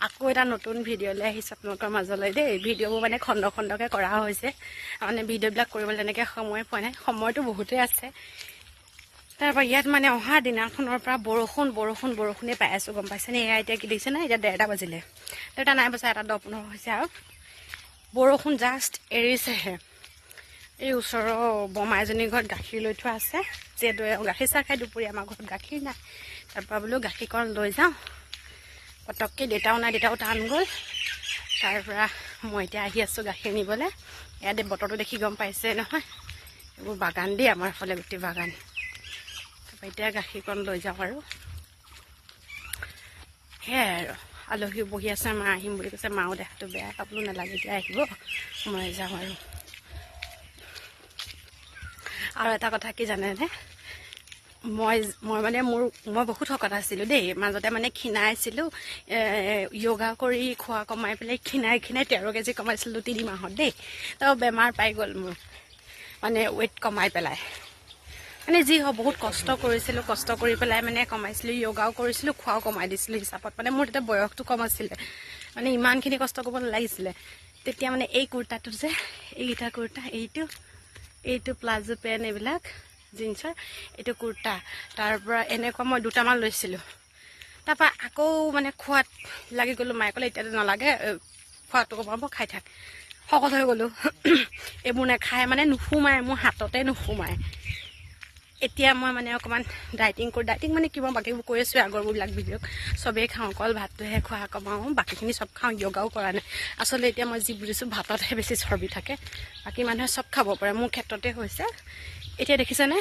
আকৌ এটা নতুন ভিডিঅ' লৈ আহিছোঁ আপোনালোকৰ মাজলৈ দেই। ভিডিঅ'বোৰ মানে খণ্ড খণ্ডকৈ কৰা হৈছে, মানে ভিডিঅ'বিলাক কৰিবলৈ তেনেকৈ সময় পোৱা নাই, সময়টো বহুতেই আছে। তাৰপৰা ইয়াত মানে অহা দিনাখনৰ পৰা বৰষুণেই পাই আছোঁ, গম পাইছেনে? এয়া এতিয়া কি দেখিছে নে? এতিয়া 1:30 বাজিলে, 1:30 নাই বজা, 1:10-15 হৈছে আৰু বৰষুণ জাষ্ট এৰিছেহে। এই ওচৰৰ বমা এজনীৰ ঘৰত গাখীৰ লৈ থোৱা আছে, যিহেতু গাখীৰ চাহ খাই দুপৰীয়া, আমাৰ ঘৰত গাখীৰ নাই। তাৰপৰা বোলো গাখীৰকণ লৈ যাওঁ, পটককৈ দেউতাও নাই, দেউতাও টান গ'ল। তাৰপৰা মই এতিয়া আহি আছোঁ গাখীৰ নিবলৈ। ইয়াতে বতৰটো দেখি গম পাইছে নহয়, এইবোৰ বাগান দেই, আমাৰ ফালে গোটেই বাগান। তাৰপৰা এতিয়া গাখীৰকণ লৈ যাওঁ আৰু সেয়াই আৰু। আলহীও বহি আছে, মা আহিম বুলি কৈছে, মাও দেখাটো বেয়া, কাপোৰ নালাগে, এতিয়া আহিব, মই যাওঁ আৰু। আৰু এটা কথা কি জানেনে, মই মানে মই বহুত শকত আছিলোঁ দেই, মাজতে মানে ক্ষীণাইছিলোঁ, য়োগা কৰি খোৱা কমাই পেলাই ক্ষীণাই 13 কেজি কমাইছিলোঁ 3 মাহত দেই। তাৰপৰা বেমাৰ পাই গ'ল মোৰ, মানে ৱেইট কমাই পেলাই, মানে যি হওক বহুত কষ্ট কৰিছিলোঁ, কষ্ট কৰি পেলাই মানে কমাইছিলোঁ, য়োগাও কৰিছিলোঁ, খোৱাও কমাই দিছিলোঁ হিচাপত। মানে মোৰ তেতিয়া বয়সটো কম আছিলে, মানে ইমানখিনি কষ্ট কৰিব নালাগিছিলে তেতিয়া। মানে এই কুৰ্তাটো যে, এইকেইটা কুৰ্তা, এইটো প্লাজো পেণ্ট, এইবিলাক জিন্সৰ, এইটো কুৰ্তা, তাৰপৰা এনেকুৱা মই 2টামান লৈছিলোঁ। তাৰপৰা আকৌ মানে খোৱাত লাগি গ'লোঁ, মায়ে ক'লে এতিয়াতো নালাগে, খোৱাটো কমাব, খাই থাক। শকত হৈ গ'লোঁ। এইবোৰ নাখায় মানে নোসোমায়, মোৰ হাততে নোসোমায়। এতিয়া মই মানে অকণমান ডাইটিং কৰোঁ, ডাইটিং মানে কিবা বাকীবোৰ কৰি আছোঁ, আগৰবিলাক ভিডিঅ' চবেই খাওঁ, অকল ভাতটোহে খোৱা কমাওঁ, বাকীখিনি চব খাওঁ, য়োগাও কৰা নাই। আচলতে এতিয়া মই যি বুজিছোঁ, ভাততহে বেছি চৰ্বি থাকে, বাকী মানুহে চব খাব পাৰে, মোৰ ক্ষেত্ৰতে হৈছে। এতিয়া দেখিছেনে,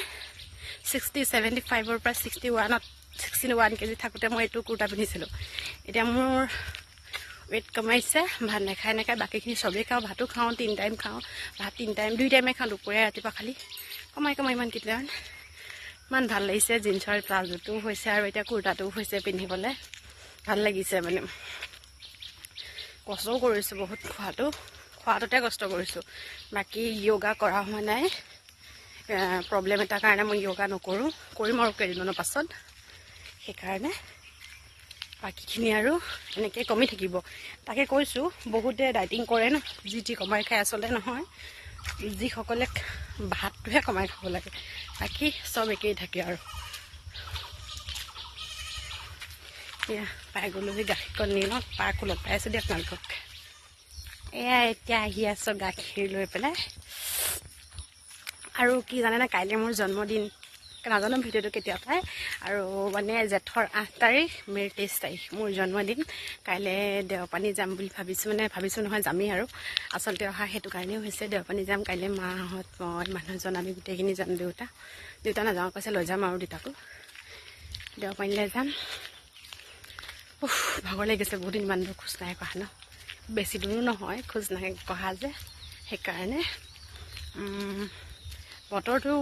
75-ৰ পৰা 61 কেজি থাকোঁতে মই এইটো কুৰ্তা পিন্ধিছিলোঁ। এতিয়া মোৰ ৱেইট কমাইছে, ভাত নাখায়, বাকীখিনি চবেই খাওঁ, ভাতো খাওঁ, 3 টাইম খাওঁ, ভাত 2 টাইমে খাওঁ, দুপৰীয়া ৰাতিপুৱা খালি। কমাই ইমান কিমান ইমান ভাল লাগিছে। জিন্সৰ প্লাজোটোও হৈছে আৰু এতিয়া কুৰ্তাটোও হৈছে, পিন্ধিবলৈ ভাল লাগিছে। মানে কষ্টও কৰিছোঁ বহুত, খোৱাটোতে কষ্ট কৰিছোঁ, বাকী য়োগা কৰা হোৱা নাই। প্ৰব্লেম এটাৰ কাৰণে মই য়োগা নকৰোঁ, কৰিম আৰু কেইদিনমানৰ পাছত। সেইকাৰণে বাকীখিনি আৰু এনেকৈ কমি থাকিব। তাকে কৈছোঁ, বহুতে ডাইটিং কৰে ন, যি কমাই খায়, আচলতে নহয়, যিসকলে ভাতটোহে কমাই খাব লাগে, বাকী চব একেই থাকে আৰু। এতিয়া পাই গ'লোহি, গাখীৰকণ নি লওঁ, পাৰ্কো লগ পাই আছোঁ দিয়ক আপোনালোকক। এয়া এতিয়া আহি আছোঁ গাখীৰ লৈ পেলাই। আৰু কি জানেনে, কাইলৈ মোৰ জন্মদিন, নাজানো ভিডিঅ'টো কেতিয়া পায়, আৰু মানে জেঠৰ 8 তাৰিখ, মে'ৰ 23 তাৰিখ মোৰ জন্মদিন। কাইলৈ দেওপানী যাম বুলি ভাবিছোঁ, মানে ভাবিছোঁ নহয়, যামেই আৰু। আচলতে অহা সেইটো কাৰণেও হৈছে, দেওপানী যাম কাইলৈ, মাহঁত, মই, মানুহজন, আমি গোটেইখিনি যাম। দেউতা নাযাওঁ কৈছে, লৈ যাম আৰু দেউতাকো দেওপানীলৈ যাম। ভাগৰ লাগিছে, বহুত দিন ইমান দূৰ খোজ নাই কঢ়া ন, বেছি দূৰো নহয় খোজ নাই কঢ়া যে, সেইকাৰণে। বতৰটো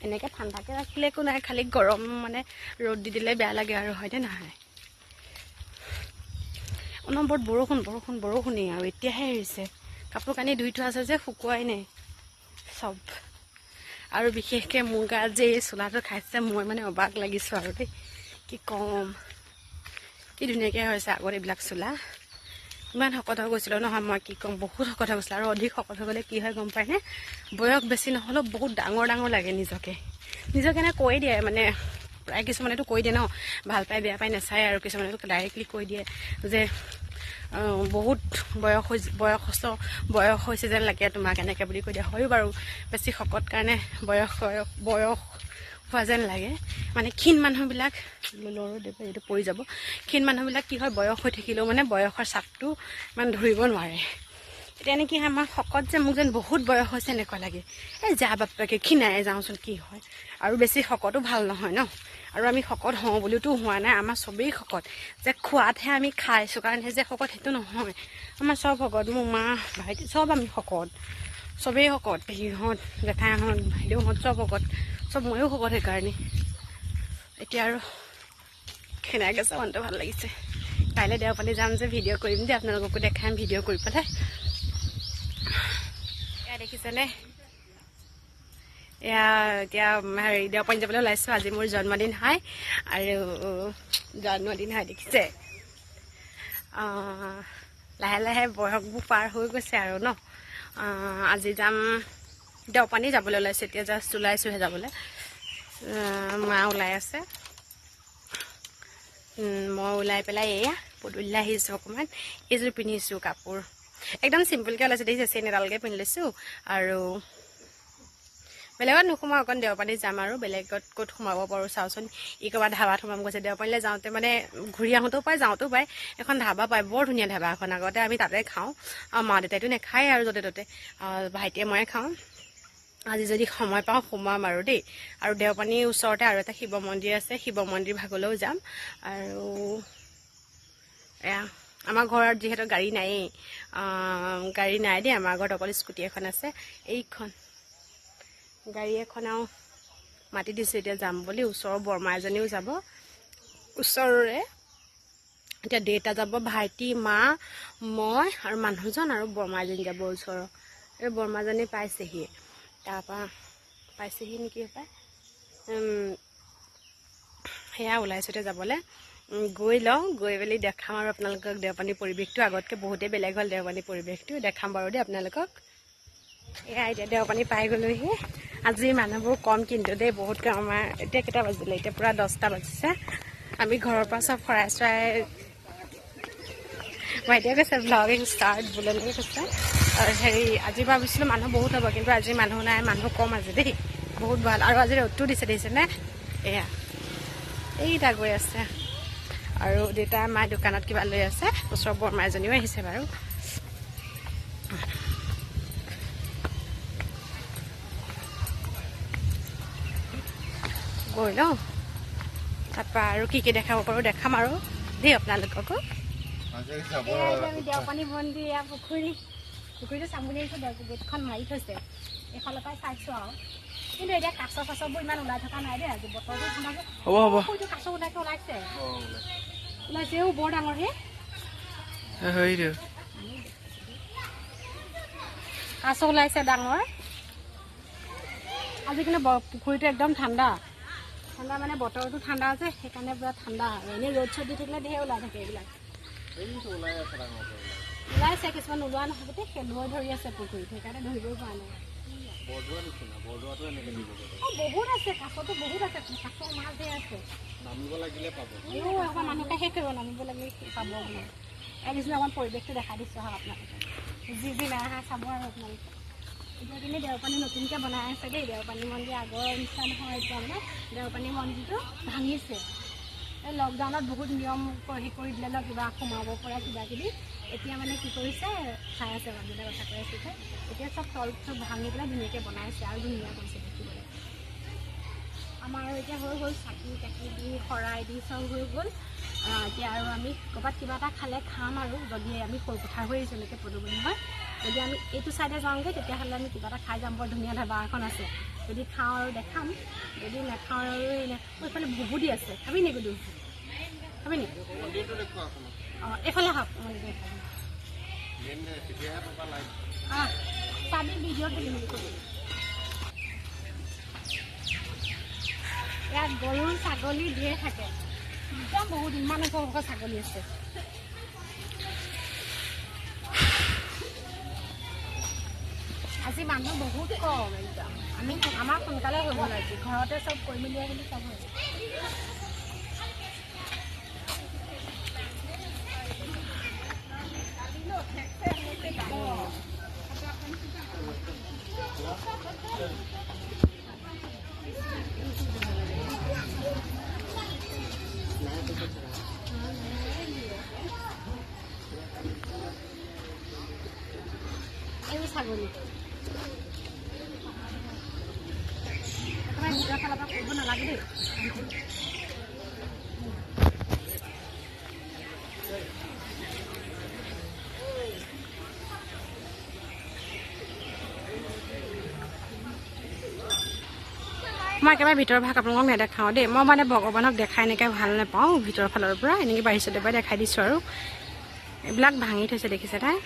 এনেকৈ ঠাণ্ডাকৈ ৰাখিলে একো নাই, খালি গৰম, মানে ৰ'দ দি দিলে বেয়া লাগে আৰু, হয়নে নহয়? অনবৰত বৰষুণেই আৰু, এতিয়াহে এৰিছে। কাপোৰ কানি ধুই থোৱা আছে যে, শুকুৱাই নাই চব। আৰু বিশেষকৈ মোৰ গাত যে এই চোলাটো খাইছে, মই মানে অবাক লাগিছোঁ আৰু দেই, কি ক'ম, কি ধুনীয়াকৈ হৈছে আগত এইবিলাক চোলা। ইমান শকত হৈ গৈছিলোঁ নহয়, মই কি ক'ম, বহুত শকত হৈ গৈছিলোঁ। আৰু অধিক শকত হৈ গ'লে কি হয় গম পায়নে, বয়স বেছি নহ'লেও বহুত ডাঙৰ লাগে নিজকে এনে কৈ দিয়ে, মানে প্ৰায় কিছুমানেতো কৈ দিয়ে ন, ভাল পাই বেয়া পাই নাচায়, আৰু কিছুমানেতো ডাইৰেক্টলি কৈ দিয়ে যে বহুত বয়স হৈছে যেন লাগে তোমাক, এনেকৈ বুলি কৈ দিয়ে। হয়ো বাৰু, বেছি শকত কাৰণে বয়স হোৱা যেন লাগে। মানে ক্ষীণ মানুহবিলাক, এইটো পৰি যাব, ক্ষীণ মানুহবিলাক কি হয়, বয়স হৈ থাকিলেও মানে বয়সৰ চাপটো ইমান ধৰিব নোৱাৰে। এতিয়া নেকি আমাৰ শকত যে, মোক যেন বহুত বয়স হৈছে এনেকুৱা লাগে। যা বাপেকে ক্ষীণাই যাওঁচোন, কি হয়। আৰু বেছি শকতো ভাল নহয় ন, আৰু আমি শকত হওঁ বুলিতো হোৱা নাই, আমাৰ চবেই শকত, যে খোৱাতহে আমি খাইছোঁ কাৰণেহে যে শকত, সেইটো নহয়। আমাৰ চব শকত, মোৰ মা, ভাইটি, চব আমি শকত, চবেই শকত, পেহীহঁত, জেঠাইহঁত, বাইদেউহঁত, চব শকত, চব ময়ো শকত। সেইকাৰণে এতিয়া আৰু ক্ষীণাই গৈছে, মনটো ভাল লাগিছে। কাইলৈ দেওপানী যাম যে, ভিডিঅ' কৰিম যে, আপোনালোককো দেখাম ভিডিঅ' কৰি পেলাই। এয়া দেখিছেনে, এয়া এতিয়া হেৰি দেওপানী যাবলৈ ওলাইছোঁ। আজি মোৰ জন্মদিন হয়, আৰু জন্মদিন হয় দেখিছে, লাহে লাহে বয়সবোৰ পাৰ হৈ গৈছে আৰু ন। আজি যাম দেওপানী যাবলৈ ওলাইছে, এতিয়া জাষ্ট ওলাইছোঁহে যাবলৈ। মা ওলাই আছে, মই ওলাই পেলাই এয়া পদূলিলৈ আহিছোঁ। অকণমান এইযোৰ পিন্ধিছোঁ কাপোৰ, একদম চিম্পুলকৈ ওলাইছোঁ, দেখিছে চেইন এডালকৈ পিন্ধি লৈছোঁ। আৰু বেলেগত নোসোমাওঁ, অকণ দেওপানী যাম আৰু বেলেগত ক'ত সোমাব পাৰোঁ চাওঁচোন। ই ক'ৰবাত ধাবাত সোমাম গৈছে। দেওপানীলৈ যাওঁতে মানে ঘূৰি আহোঁতেও পায়, যাওঁতেও পায়। এখন ধাবা পায়, বৰ ধুনীয়া ধাবা এখন। আগতে আমি তাতে খাওঁ, আৰু মা দেউতাইতো নাখায় আৰু য'তে ত'তে, ভাইটিয়ে ময়ে খাওঁ। আজি যদি সময় পাওঁ সোমাম আৰু দেই। আৰু দেওপানীৰ ওচৰতে আৰু এটা শিৱ মন্দিৰ আছে, শিৱ মন্দিৰ ভাগলৈও যাম। আৰু এয়া আমাৰ ঘৰত যিহেতু গাড়ী নায়েই, গাড়ী নাই দেই, আমাৰ ঘৰত অকল স্কুটি এখন আছে। এইখন গাড়ী এখন আৰু মাতি দিছোঁ এতিয়া যাম বুলি। ওচৰৰ বৰমা এজনীও যাব, ওচৰৰে। এতিয়া দেউতা যাব, ভাইটি, মা, মই আৰু মানুহজন আৰু বৰমা এজনী যাব ওচৰৰ। এই বৰমাজনী পাইছেহি, তাৰপৰা পাইছেহি নেকি পায়। সেয়া ওলাইছোঁ এতিয়া যাবলৈ। গৈ লওঁ, গৈ মেলি দেখাম আৰু আপোনালোকক দেওপানীৰ পৰিৱেশটো। আগতকৈ বহুতেই বেলেগ হ'ল দেওপানীৰ পৰিৱেশটো, দেখাম বাৰু দেই আপোনালোকক। এয়া এতিয়া দেওপানী পাই গ'লোহি। আজি মানুহবোৰ কম কিন্তু দেই, বহুত কম। আমাৰ এতিয়া কেইটা বাজিলে, এতিয়া পূৰা 10টা বাজিছে। আমি ঘৰৰ পৰা চব শৰাই চৰাই, ভাইটিয়ে কৈছে ভ্লগিং ষ্টাৰ্ট বোলে এনেকৈ কৈছে। আৰু হেৰি আজি ভাবিছিলোঁ মানুহ বহুত হ'ব, কিন্তু আজি মানুহ নাই, মানুহ কম আজি দেই, বহুত ভাল। আৰু আজি ৰ'দটো দিছে, দেখিছেনে? এয়া এইকেইটা গৈ আছে। আৰু দেউতা মায়ে দোকানত কিবা লৈ আছে, ওচৰৰ বৰমা এজনীও আহিছে বাৰু। গৈ লওঁ, তাৰপৰা আৰু কি কি দেখাব পাৰোঁ দেখাম আৰু দেই আপোনালোককো। আমি দেওপানী মন্দিৰ, এয়া পুখুৰীটো চাম বুলি আহিছোঁ। গেটখন মাৰি থৈছে, এইফালৰ পৰাই চাইছোঁ আৰু। কিন্তু এতিয়া কাছ চাছবোৰ ইমান ওলাই থকা নাই দেই, আজি বতৰটো ঠাণ্ডা। হ'ব কাছ ওলাইছে বৰ ডাঙৰ হে কাছ ওলাইছে ডাঙৰ। আজি কিন্তু পুখুৰীটো একদম ঠাণ্ডা মানে বতৰটো ঠাণ্ডা আছে, সেইকাৰণে পুৰা ঠাণ্ডা। এনেই ৰ'দ চ'দ দি থাকিলে ধেৰ ওলাই থাকে এইবিলাক। ওলাইছে কিছুমান, ওলোৱা নহয় গোটেই খেলুৱৈ ধৰি আছে পুখুৰীত, সেইকাৰণে ধৰিবই পৰা নাই। বহুত আছে, কাছতো বহুত আছে, কাছৰ মাছ ধেৰ আছে। মানুহকে শেষ কৰিব, নামিব লাগিলে পাব বোলে। নিচিনা অকণমান পৰিৱেশটো দেখাই দিছোঁ আহক আপোনালোকে, যি নাই আহা চাব আৰু আপোনালোকে। এতিয়া কিন্তু দেওপানী নতুনকৈ বনাই আছে দেই। দেওপানী মন্দিৰ আগৰ নিচিনা নহয়, এতিয়া মানে দেওপানী মন্দিৰটো ভাঙিছে। এই লকডাউনত বহুত নিয়ম কৰি দিলে ন, কিবা সোমাব পৰা কিবা কিবি। এতিয়া মানে কি কৰিছে, চাই আছে মানুহবিলাক কথা কৈ আছে, এতিয়া চব তল চব ভাঙি পেলাই ধুনীয়াকৈ বনাইছে আৰু ধুনীয়া কৰিছে দেখিবলৈ। আমাৰ আৰু এতিয়া হৈ গ'ল, চাকি তাকি দি শৰাই দি চব হৈ গ'ল। এতিয়া আৰু আমি ক'ৰবাত কিবা এটা খালে খাম আৰু, যদি আমি সৰুপথাৰ হৈ আহিছোঁ এনেকৈ পদূলি হয়। যদি আমি এইটো ছাইডে যাওঁগৈ তেতিয়াহ'লে আমি কিবা এটা খাই যাম। বৰ ধুনীয়া ধাবা এখন আছে, যদি খাওঁ আৰু দেখাম, যদি নাখাওঁ আৰু এইফালে ভুবুদি আছে। খাবি নেকি দুধ? খাবি নেকি? অঁ এইফালে আহক, পাবি ভিডিঅ' থাকিম বুলি কৈছোঁ। ইয়াত গৰু ছাগলী ধেৰ থাকে, একদম বহুত, ইমান ওখ ছাগলী আছে। আজি মানুহ বহুত কম একদম। আমাৰ সোনকালে হৈ গ'ল আজি, ঘৰতে চব কৰি মেলি আহিলে চব হৈ গ'ল। এই ছাগলী ভিতৰৰ ফালৰ পৰা কৰিব নালাগে দেই। মই একেবাৰে ভিতৰৰ ভাগ আপোনালোকক নেদেখাওঁ দেই। মই মানে ভগৱানক দেখাই এনেকৈ ভাল নাপাওঁ ভিতৰৰ ফালৰ পৰা, এনেকৈ বাহিৰ চাইডৰ পৰা দেখাই দিছোঁ আৰু। এইবিলাক ভাঙি থৈছে দেখিছে তাই।